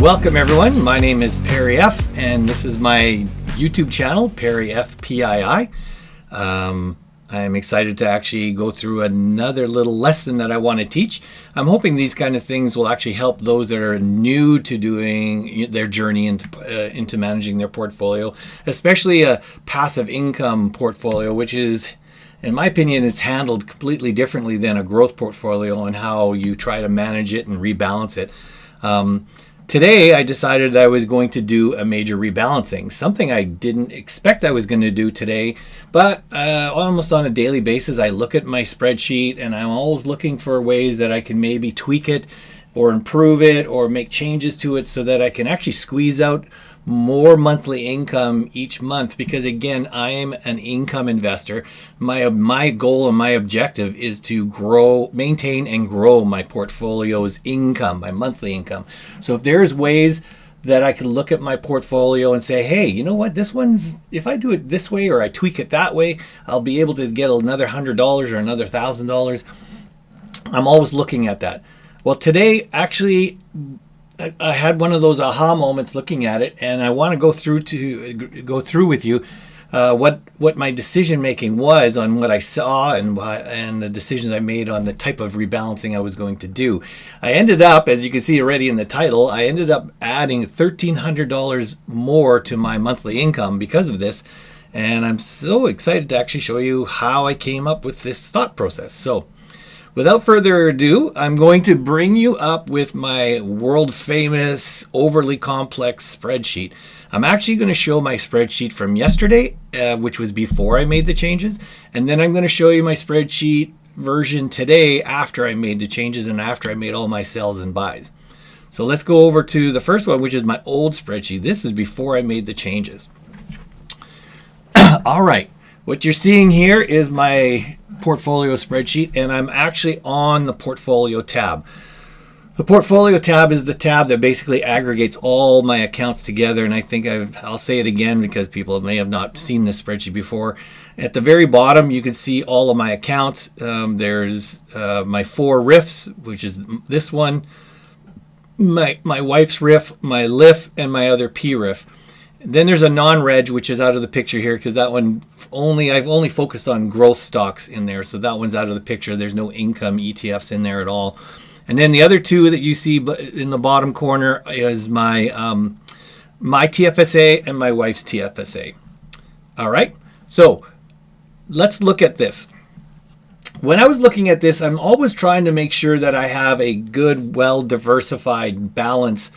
Welcome everyone, my name is Perry F and this is my YouTube channel, Perry F PII. I'm excited to actually go through another little lesson that I want to teach. I'm hoping these kind of things will actually help those that are new to doing their journey into managing their portfolio, especially a passive income portfolio, which is, in my opinion, it's handled completely differently than a growth portfolio and how you try to manage it and rebalance it. Today, I decided that I was going to do a major rebalancing, something I didn't expect I was going to do today, but almost on a daily basis, I look at my spreadsheet and I'm always looking for ways that I can maybe tweak it or improve it or make changes to it so that I can actually squeeze out more monthly income each month, because again, I am an income investor. My goal and my objective is to grow, maintain and grow my portfolio's income, my monthly income. So if there's ways that I can look at my portfolio and say, hey, you know what, this one's, if I do it this way or I tweak it that way, I'll be able to get another $100 or another $1,000. I'm always looking at that. Well, today actually I had one of those aha moments looking at it, and I want to go through with you what my decision making was on what I saw and the decisions I made on the type of rebalancing I was going to do. I ended up, as you can see already in the title, I ended up adding $1,300 more to my monthly income because of this, and I'm so excited to actually show you how I came up with this thought process. So, without further ado, I'm going to bring you up with my world famous, overly complex spreadsheet. I'm actually going to show my spreadsheet from yesterday, which was before I made the changes. And then I'm going to show you my spreadsheet version today after I made the changes and after I made all my sells and buys. So let's go over to the first one, which is my old spreadsheet. This is before I made the changes. All right. What you're seeing here is my portfolio spreadsheet, and I'm actually on the portfolio tab. The portfolio tab is the tab that basically aggregates all my accounts together, and I think I'll say it again because people may have not seen this spreadsheet before. At the very bottom, you can see all of my accounts. There's my 4 RIFs, which is this one, my wife's RIF, my LIF, and my other PIIverse. Then there's a non-reg, which is out of the picture here because that one I've only focused on growth stocks in there, so that one's out of the picture. There's no income ETFs in there at all. And then the other two that you see in the bottom corner is my my TFSA and my wife's TFSA. All right, so let's look at this. When I was looking at this, I'm always trying to make sure that I have a good, well-diversified balance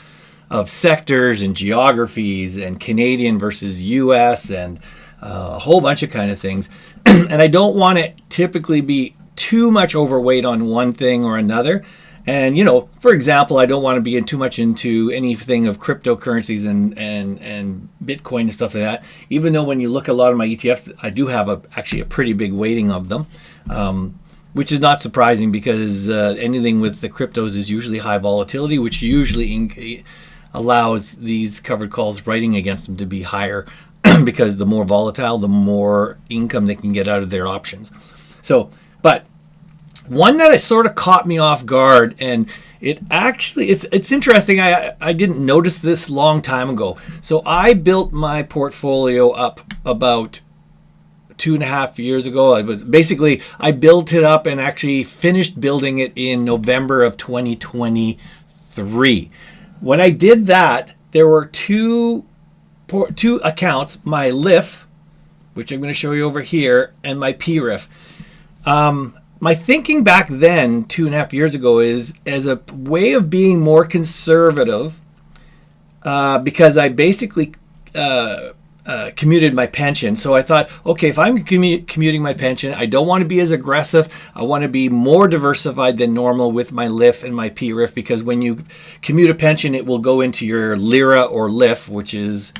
of sectors and geographies and Canadian versus US and a whole bunch of kind of things. And I don't want to typically be too much overweight on one thing or another. And, you know, for example, I don't want to be too much into anything of cryptocurrencies and Bitcoin and stuff like that. Even though when you look at a lot of my ETFs, I do have actually a pretty big weighting of them, which is not surprising because anything with the cryptos is usually high volatility, which usually allows these covered calls writing against them to be higher because the more volatile, the more income they can get out of their options. So, but one that sort of caught me off guard, and it actually, it's interesting. I didn't notice this long time ago. So I built my portfolio up about 2.5 years ago. I built it up and actually finished building it in November of 2023. When I did that, there were two accounts, my LIF, which I'm going to show you over here, and my PIIverse. My thinking back then, 2.5 years ago, is as a way of being more conservative, because I basically commuted my pension. So I thought, okay, if I'm commuting my pension, I don't want to be as aggressive. I want to be more diversified than normal with my LIF and my PIIverse, because when you commute a pension, it will go into your LIRA or LIF, which is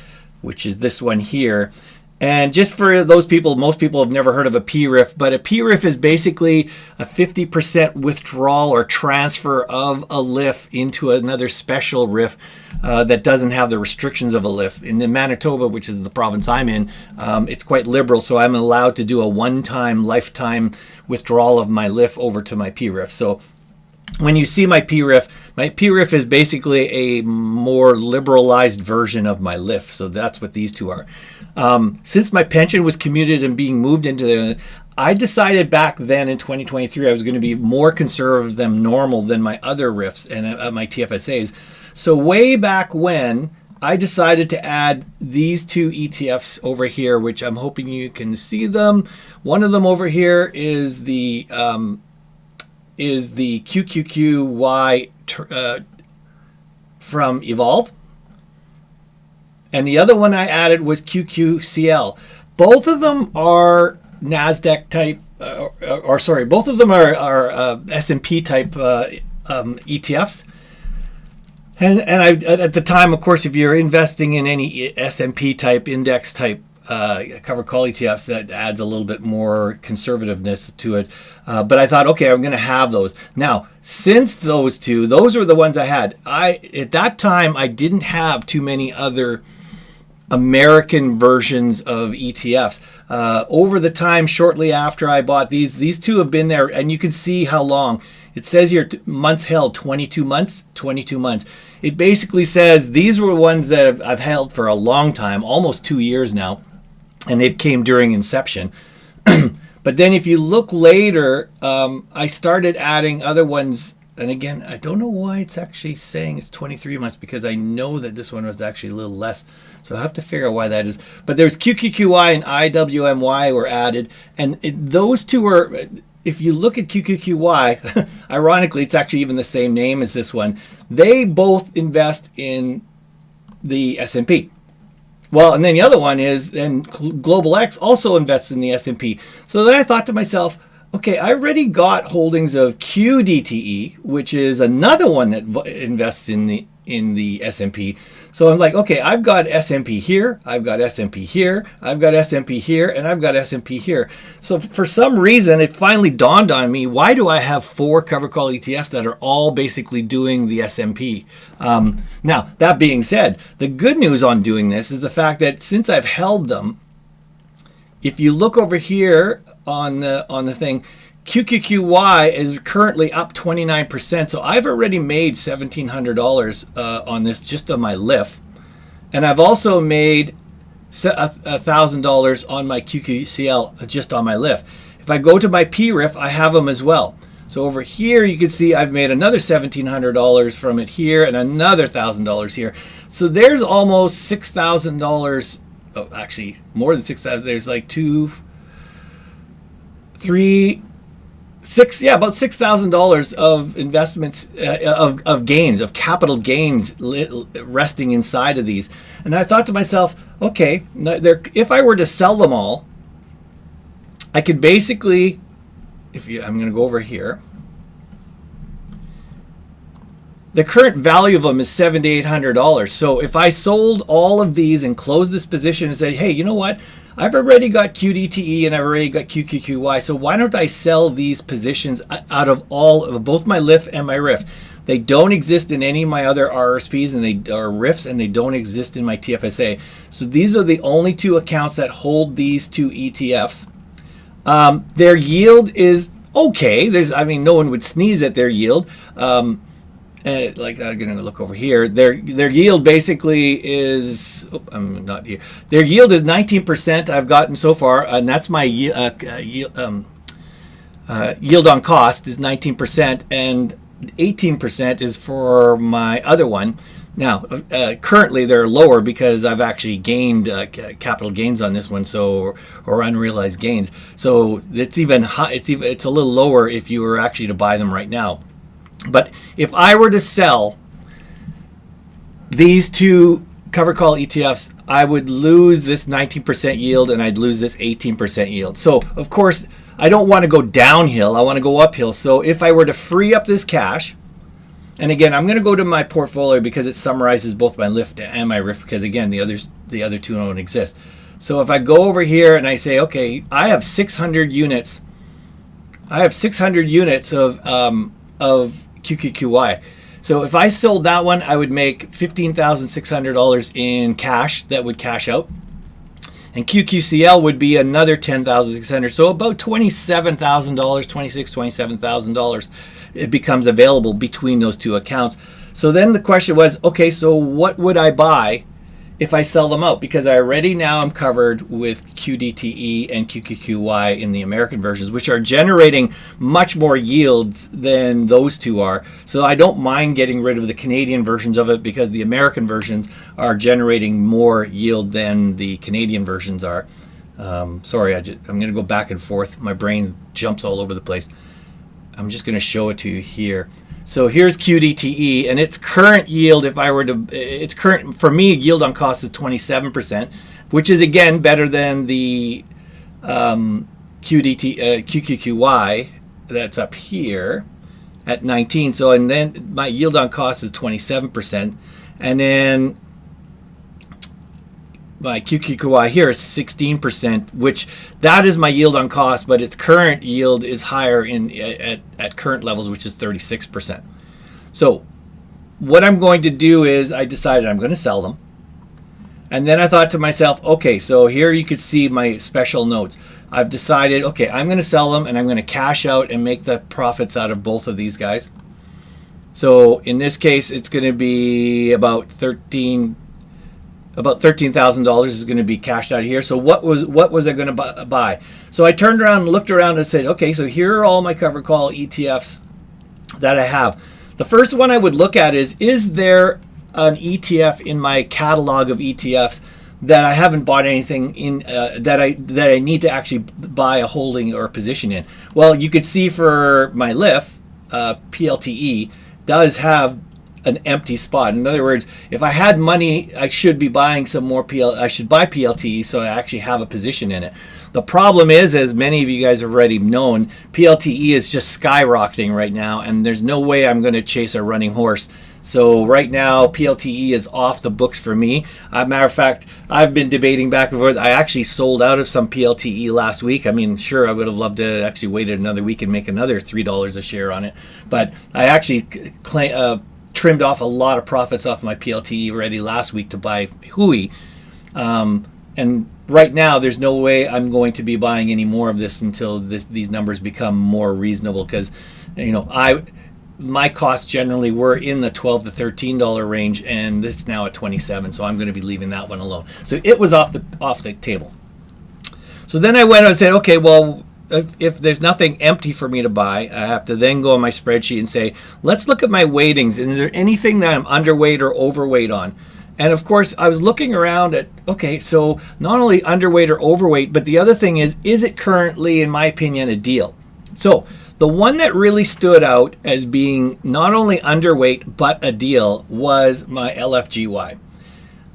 this one here. And just for those people, most people have never heard of a PIIverse, but a PIIverse is basically a 50% withdrawal or transfer of a LIF into another special RIF that doesn't have the restrictions of a LIF. In Manitoba, which is the province I'm in, it's quite liberal, so I'm allowed to do a one-time, lifetime withdrawal of my LIF over to my PIIverse. So when you see my PIIverse is basically a more liberalized version of my LIF. So that's what these two are. Since my pension was commuted and being moved into the, I decided back then in 2023 I was going to be more conservative than normal than my other RIFs and my TFSAs. So way back when, I decided to add these two ETFs over here, which I'm hoping you can see them. One of them over here is the QQQY from Evolve. And the other one I added was QQCL. Both of them are NASDAQ type, both of them are S&P type ETFs. And at the time, of course, if you're investing in any S&P type index type covered call ETFs, that adds a little bit more conservativeness to it. But I thought, okay, I'm going to have those. Now, since those were the ones I had. At that time, I didn't have too many other American versions of ETFs. Over the time, shortly after I bought these two have been there, and you can see how long. It says here, months held, 22 months, 22 months. It basically says these were ones that I've held for a long time, almost 2 years now, and they came during inception. But then if you look later, I started adding other ones. And again, I don't know why it's actually saying it's 23 months, because I know that this one was actually a little less. So I have to figure out why that is. But there's QQQY and IWMY were added. And those two were, if you look at QQQY, ironically, it's actually even the same name as this one. They both invest in the S&P. Well, and then the other one is, and Global X also invests in the S&P. So then I thought to myself, okay, I already got holdings of QDTE, which is another one that invests in the S&P. So I'm like, okay, I've got S&P here, I've got S&P here, I've got S&P here, and I've got S&P here. So for some reason, it finally dawned on me, why do I have 4 covered call ETFs that are all basically doing the S&P? Now, that being said, the good news on doing this is the fact that since I've held them, if you look over here on the thing, QQQY is currently up 29%. So I've already made $1,700 on this just on my LIF. And I've also made $1,000 on my QQCL just on my LIF. If I go to my PIIverse, I have them as well. So over here, you can see I've made another $1,700 from it here and another $1,000 here. So there's almost $6,000. Oh, actually, more than 6,000. There's like 2, 3, 6, yeah, about $6,000 of investments, of gains, of capital gains resting inside of these. And I thought to myself, okay, if I were to sell them all, I could basically, I'm going to go over here. The current value of them is $700 to $800. So if I sold all of these and closed this position and said, hey, you know what? I've already got QDTE and I've already got QQQY. So why don't I sell these positions out of all of both my LIF and my RIF? They don't exist in any of my other RSPs and they are RIFs, and they don't exist in my TFSA. So these are the only 2 accounts that hold these 2 ETFs. Their yield is okay. No one would sneeze at their yield. Like I'm gonna look over here. Their yield basically is. Oh, I'm not here. Their yield is 19%. I've gotten so far, and that's my yield on cost is 19%, and 18% is for my other one. Now, currently they're lower because I've actually gained capital gains on this one, or unrealized gains. So it's even high. It's a little lower if you were actually to buy them right now. But if I were to sell these 2 covered call ETFs, I would lose this 19% yield and I'd lose this 18% yield. So, of course, I don't want to go downhill. I want to go uphill. So if I were to free up this cash, and again, I'm going to go to my portfolio because it summarizes both my LIF and my RIF, because, again, the other 2 don't exist. So if I go over here and I say, okay, I have 600 units. I have 600 units of QQQY. So if I sold that one, I would make $15,600 in cash that would cash out. and QQCL would be another $10,600. So about $27,000, $27,000 it becomes available between those two accounts. So then the question was, okay, so what would I buy if I sell them out? Because I already now am covered with QDTE and QQQY in the American versions, which are generating much more yields than those two are. So I don't mind getting rid of the Canadian versions of it because the American versions are generating more yield than the Canadian versions are. Sorry, I'm going to go back and forth. My brain jumps all over the place. I'm just going to show it to you here. So here's QDTE, and its current yield, if I were to, its current, for me, yield on cost is 27%, which is again better than the QQQY that's up here at 19. So, and then my yield on cost is 27%, and then my QQQY here is 16%, which that is my yield on cost, but its current yield is higher at current levels, which is 36%. So what I'm going to do is I decided I'm going to sell them. And then I thought to myself, okay, so here you could see my special notes. I've decided, okay, I'm going to sell them and I'm going to cash out and make the profits out of both of these guys. So in this case, it's going to be about $13,000 is going to be cashed out of here. So what was I going to buy? So I turned around and looked around and said, okay, so here are all my covered call ETFs that I have. The first one I would look at is there an ETF in my catalog of ETFs that I haven't bought anything in, that I need to actually buy a holding or a position in? Well, you could see for my LIF, PLTE does have an empty spot. In other words, if I had money, I should be buying some more I should buy PLTE so I actually have a position in it. The problem is, as many of you guys have already known, PLTE is just skyrocketing right now, and there's no way I'm going to chase a running horse. So right now, PLTE is off the books for me. Matter of fact, I've been debating back and forth. I actually sold out of some PLTE last week. I mean, sure, I would have loved to actually waited another week and make another $3 a share on it, but I actually trimmed off a lot of profits off my PLTE already last week to buy Hui. And right now, there's no way I'm going to be buying any more of this until these numbers become more reasonable, because, you know, my costs generally were in the $12 to $13 range, and this is now at 27, so I'm going to be leaving that one alone. So it was off the table. So then I went and said, okay, well, if there's nothing empty for me to buy, I have to then go on my spreadsheet and say, let's look at my weightings. And is there anything that I'm underweight or overweight on? And of course, I was looking around at, okay, so not only underweight or overweight, but the other thing is it currently, in my opinion, a deal? So the one that really stood out as being not only underweight, but a deal was my LFGY.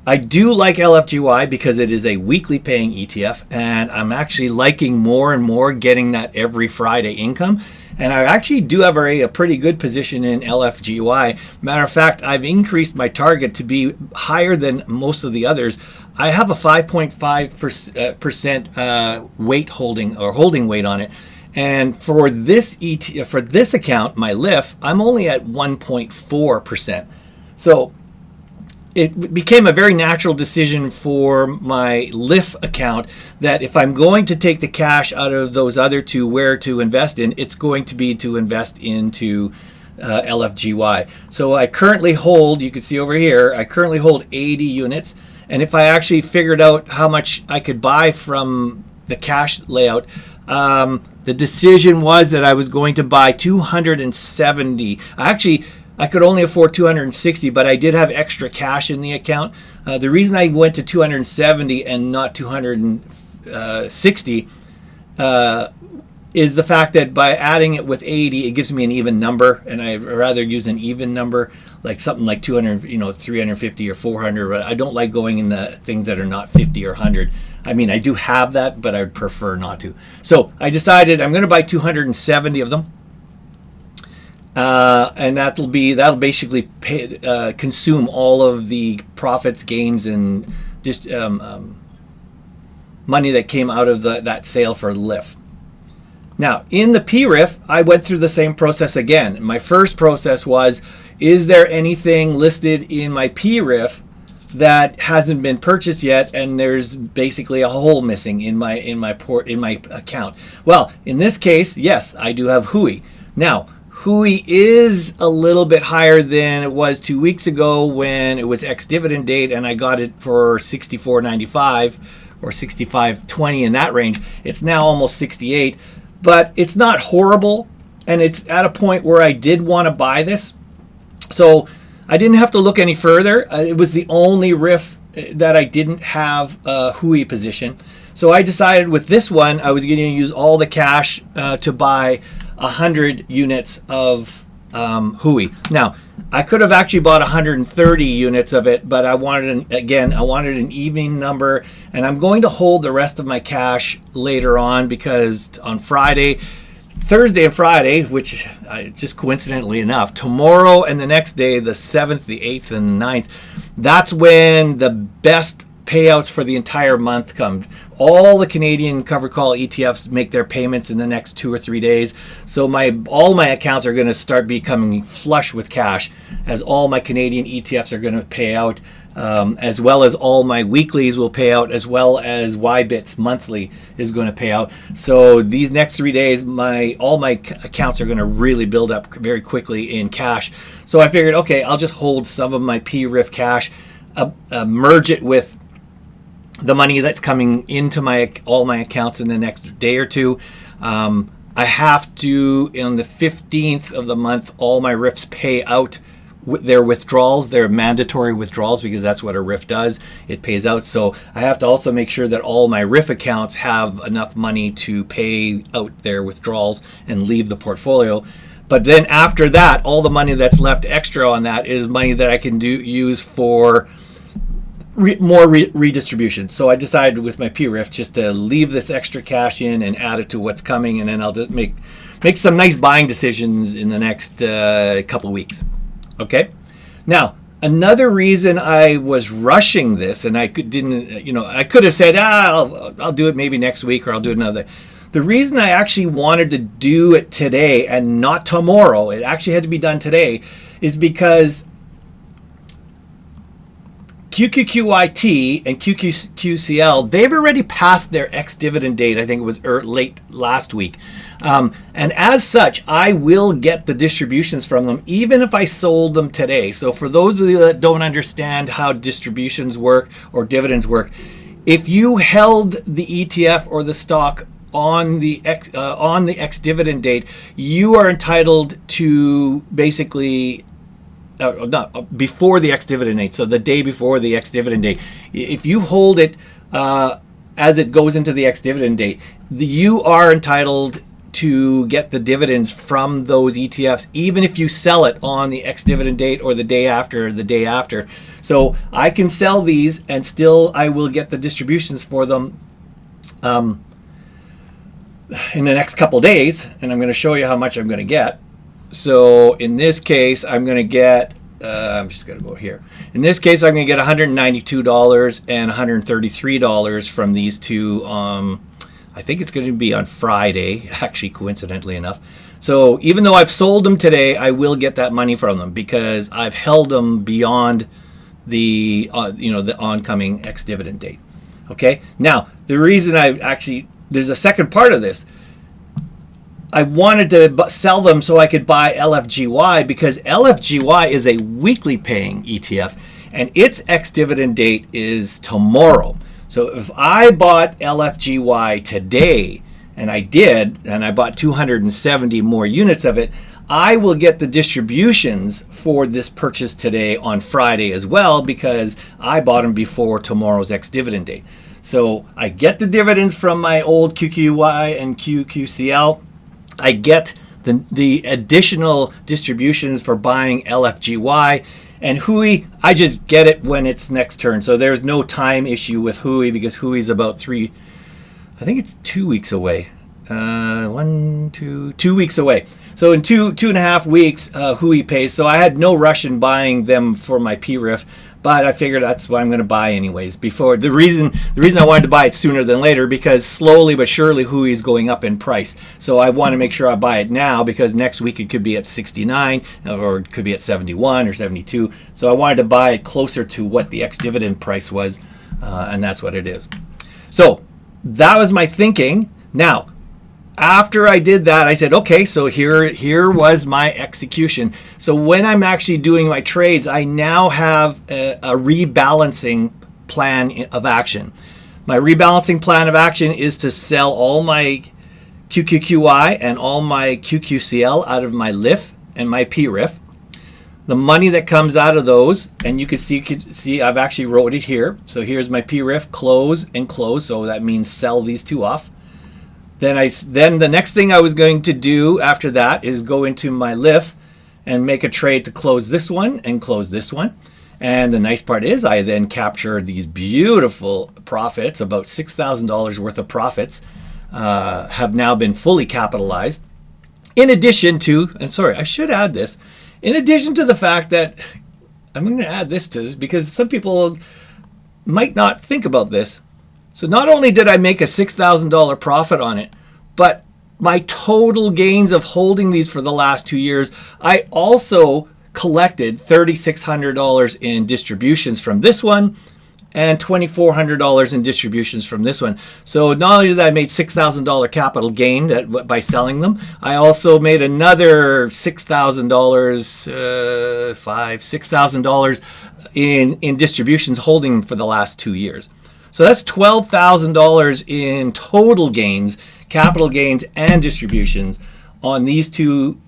I do like LFGY because it is a weekly paying ETF, and I'm actually liking more and more getting that every Friday income. And I actually do have a pretty good position in LFGY. Matter of fact, I've increased my target to be higher than most of the others. I have a 5.5% weight holding weight on it. And for this for this account, my LIF, I'm only at 1.4%. So it became a very natural decision for my LIF account that if I'm going to take the cash out of those other two, where to invest in, it's going to be to invest into LFGY. So I currently hold, you can see over here, I currently hold 80 units. And if I actually figured out how much I could buy from the cash layout, the decision was that I was going to buy 270. I could only afford 260, but I did have extra cash in the account. The reason I went to 270 and not 260 is the fact that by adding it with 80, it gives me an even number, and I'd rather use an even number, like something like 200, 350 or 400. But I don't like going in the things that are not 50 or 100. I mean, I do have that, but I would prefer not to. So I decided I'm going to buy 270 of them. And that'll basically consume all of the profits, gains, and just money that came out of that sale for LIF. Now, in the PIIverse, I went through the same process again. My first process was, is there anything listed in my PIIverse that hasn't been purchased yet, and there's basically a hole missing in my account. Well, in this case, yes, I do have Hui. Now, Hui is a little bit higher than it was 2 weeks ago when it was ex-dividend date, and I got it for $64.95 or $65.20 in that range. It's now almost $68, but it's not horrible, and it's at a point where I did want to buy this. So I didn't have to look any further. It was the only RIF that I didn't have a Hui position. So I decided with this one, I was going to use all the cash to buy 100 units of Hui. Now, I could have actually bought 130 units of it, but I wanted an even number, and I'm going to hold the rest of my cash later on, because on Thursday and Friday, which just coincidentally enough, tomorrow and the next day, the 7th, the 8th, and the 9th, that's when the best payouts for the entire month come. All the Canadian covered call ETFs make their payments in the next 2 or 3 days. So all my accounts are going to start becoming flush with cash, as all my Canadian ETFs are going to pay out, as well as all my weeklies will pay out, as well as YBITS monthly is going to pay out. So these next 3 days, all my accounts are going to really build up very quickly in cash. So I figured, okay, I'll just hold some of my PIIverse cash, merge it with the money that's coming into all my accounts in the next day or two. I have to, on the 15th of the month, all my RIFs pay out their withdrawals, their mandatory withdrawals, because that's what a RIF does. It pays out. So I have to also make sure that all my RIF accounts have enough money to pay out their withdrawals and leave the portfolio. But then after that, all the money that's left extra on that is money that I can use for more redistribution. So I decided with my PIIverse just to leave this extra cash in and add it to what's coming, and then I'll just make some nice buying decisions in the next couple weeks. Okay. Now, another reason I was rushing this, and I could have said, I'll do it maybe next week, or I'll do it another. The reason I actually wanted to do it today and not tomorrow, it actually had to be done today, is because QQQYT and QQQCL, they've already passed their ex-dividend date. I think it was late last week. And as such, I will get the distributions from them, even if I sold them today. So for those of you that don't understand how distributions work or dividends work, if you held the ETF or the stock on the ex-dividend date, you are entitled to basically before the ex-dividend date, so the day before the ex-dividend date. If you hold it as it goes into the ex-dividend date, you are entitled to get the dividends from those ETFs, even if you sell it on the ex-dividend date or the day after. So I can sell these and still I will get the distributions for them in the next couple days, and I'm going to show you how much I'm going to get. So in this case, I'm going to get, I'm just going to go here. In this case, I'm going to get $192 and $133 from these two. I think it's going to be on Friday, actually, coincidentally enough. So even though I've sold them today, I will get that money from them because I've held them beyond the the oncoming ex-dividend date. Okay. Now, the reason there's a second part of this. I wanted to sell them so I could buy LFGY, because LFGY is a weekly paying ETF and its ex-dividend date is tomorrow. So if I bought LFGY today, and I did, and I bought 270 more units of it, I will get the distributions for this purchase today on Friday as well, because I bought them before tomorrow's ex-dividend date. So I get the dividends from my old QQY and QQCL. I get the additional distributions for buying LFGY, and Hui, I just get it when it's next turn. So there's no time issue with Hui, because Hui's about 2 weeks away. 2 weeks away. So in 2.5 weeks, Hui pays. So I had no rush in buying them for my PIIverse, but I figured that's what I'm going to buy anyways. Before the reason I wanted to buy it sooner than later, because slowly but surely Hui is going up in price. So I want to make sure I buy it now, because next week it could be at 69 or it could be at 71 or 72. So I wanted to buy it closer to what the ex-dividend price was, and that's what it is. So that was my thinking. Now, after I did that, I said, okay, so here was my execution. So when I'm actually doing my trades, I now have a rebalancing plan of action. My rebalancing plan of action is to sell all my QQQI and all my QQCL out of my LIF and my PIIverse. The money that comes out of those, and you can see I've actually wrote it here. So here's my PIIverse, close and close. So that means sell these two off. Then the next thing I was going to do after that is go into my LIF and make a trade to close this one and close this one. And the nice part is I then capture these beautiful profits, about $6,000 worth of profits have now been fully capitalized. In addition to, and sorry, I should add this, in addition to the fact that, I'm going to add this to this because some people might not think about this. So not only did I make a $6,000 profit on it, but my total gains of holding these for the last 2 years, I also collected $3,600 in distributions from this one and $2,400 in distributions from this one. So not only did I make $6,000 capital gain by selling them, I also made another $6,000 in distributions holding them for the last 2 years. So that's $12,000 in total gains, capital gains, and distributions on these two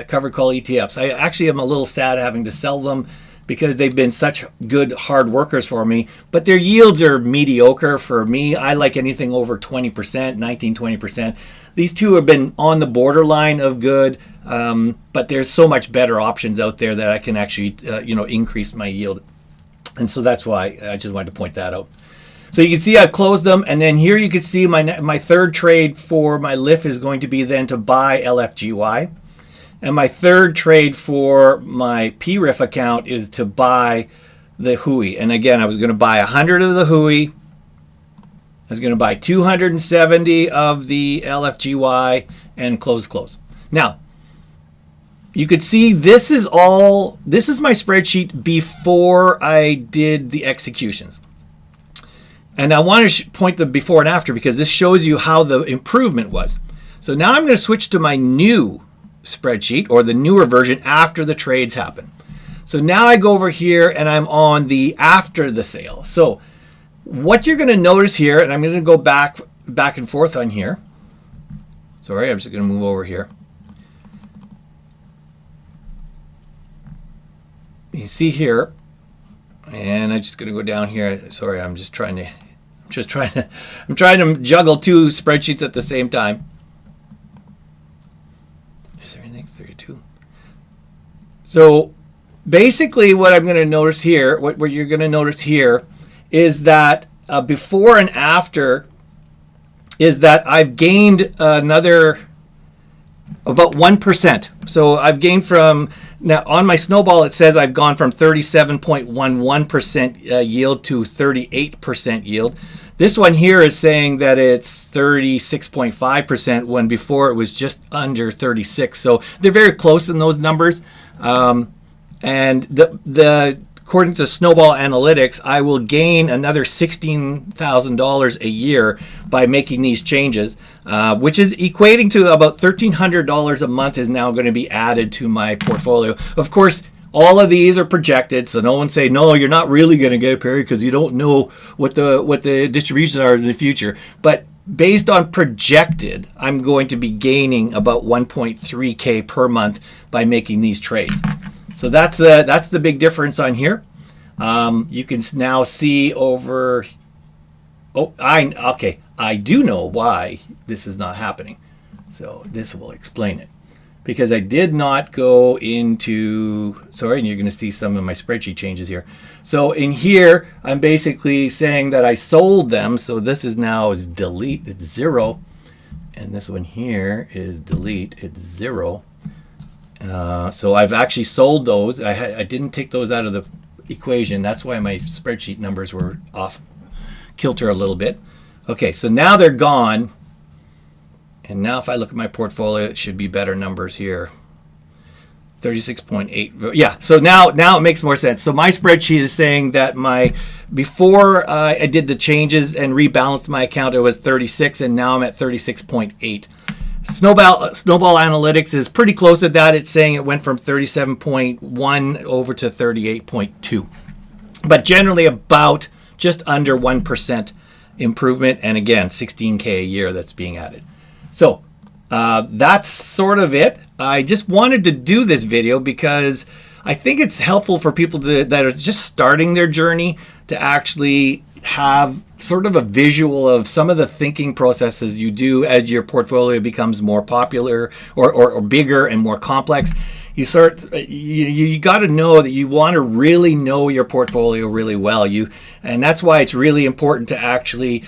covered call ETFs. I actually am a little sad having to sell them because they've been such good hard workers for me, but their yields are mediocre for me. I like anything over 20%, 19, 20%. These two have been on the borderline of good, but there's so much better options out there that I can actually increase my yield. And so that's why I just wanted to point that out. So you can see I've closed them, and then here you can see my third trade for my LIF is going to be then to buy LFGY. And my third trade for my PIIverse account is to buy the Hui. And again, I was going to buy 100 of the Hui. I was going to buy 270 of the LFGY and close. Now, you could see this is my spreadsheet before I did the executions. And I want to point the before and after because this shows you how the improvement was. So now I'm going to switch to my new spreadsheet, or the newer version after the trades happen. So now I go over here and I'm on the after the sale. So what you're going to notice here, and I'm going to go back and forth on here. Sorry, I'm just going to move over here. You see here, and I'm just going to go down here. Sorry, I'm trying to juggle two spreadsheets at the same time. Is there anything 32? So basically what I'm going to notice here, what you're going to notice here is that before and after is that I've gained another about 1%. So I've gained from, now on my snowball it says I've gone from 37.11% yield to 38% yield. This one here is saying that it's 36.5% when before it was just under 36. So they're very close in those numbers. And the according to Snowball Analytics, I will gain another $16,000 a year by making these changes, which is equating to about $1,300 a month is now going to be added to my portfolio. Of course, all of these are projected, so no one say, no, you're not really going to get a period because you don't know what the distributions are in the future. But based on projected, I'm going to be gaining about 1.3K per month by making these trades. So that's the big difference on here. You can now see over. I do know why this is not happening. So this will explain it. Because I did not go into, sorry, and you're going to see some of my spreadsheet changes here. So in here, I'm basically saying that I sold them. So this is now is delete, it's 0. And this one here is delete, it's 0. So I've actually sold those. I didn't take those out of the equation. That's why my spreadsheet numbers were off kilter a little bit. Okay, so now they're gone. And now if I look at my portfolio, it should be better numbers here. 36.8. Yeah, so now it makes more sense. So my spreadsheet is saying that before I did the changes and rebalanced my account, it was 36, and now I'm at 36.8. Snowball Analytics is pretty close to that. It's saying it went from 37.1 over to 38.2. But generally about just under 1% improvement, and again, 16K a year that's being added. So that's sort of it. I just wanted to do this video because I think it's helpful for people that are just starting their journey to actually have sort of a visual of some of the thinking processes you do as your portfolio becomes more popular or bigger and more complex. You got to know that you want to really know your portfolio really well. And that's why it's really important to actually,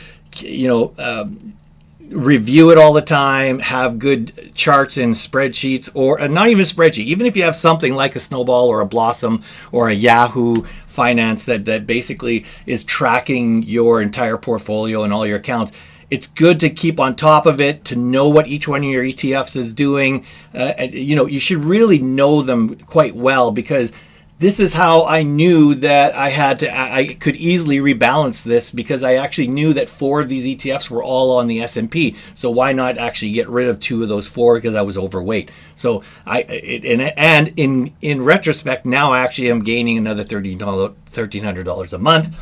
review it all the time, have good charts and spreadsheets, or not even spreadsheet. Even if you have something like a Snowball or a Blossom or a Yahoo Finance that basically is tracking your entire portfolio and all your accounts, it's good to keep on top of it, to know what each one of your ETFs is doing. You should really know them quite well, because this is how I knew that I could easily rebalance this, because I actually knew that 4 of these ETFs were all on the S&P. So why not actually get rid of 2 of those 4, because I was overweight. So in retrospect, now I actually am gaining another $1,300 a month.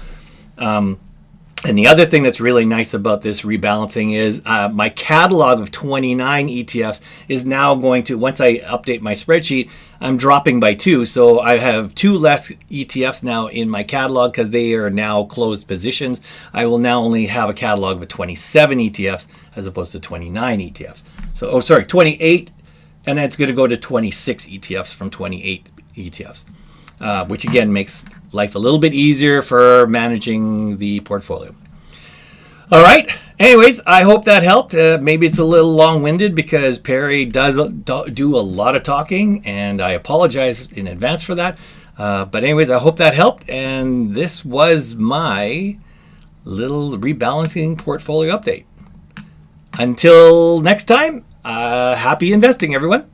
And the other thing that's really nice about this rebalancing is my catalog of 29 ETFs is now going to, once I update my spreadsheet, I'm dropping by 2. So I have 2 less ETFs now in my catalog because they are now closed positions. I will now only have a catalog of 27 ETFs as opposed to 29 ETFs. So, 28, and then it's going to go to 26 ETFs from 28 ETFs. Which again makes life a little bit easier for managing the portfolio. All right. Anyways, I hope that helped. Maybe it's a little long-winded because Perry does do a lot of talking, and I apologize in advance for that. But anyways, I hope that helped. And this was my little rebalancing portfolio update. Until next time, happy investing, everyone.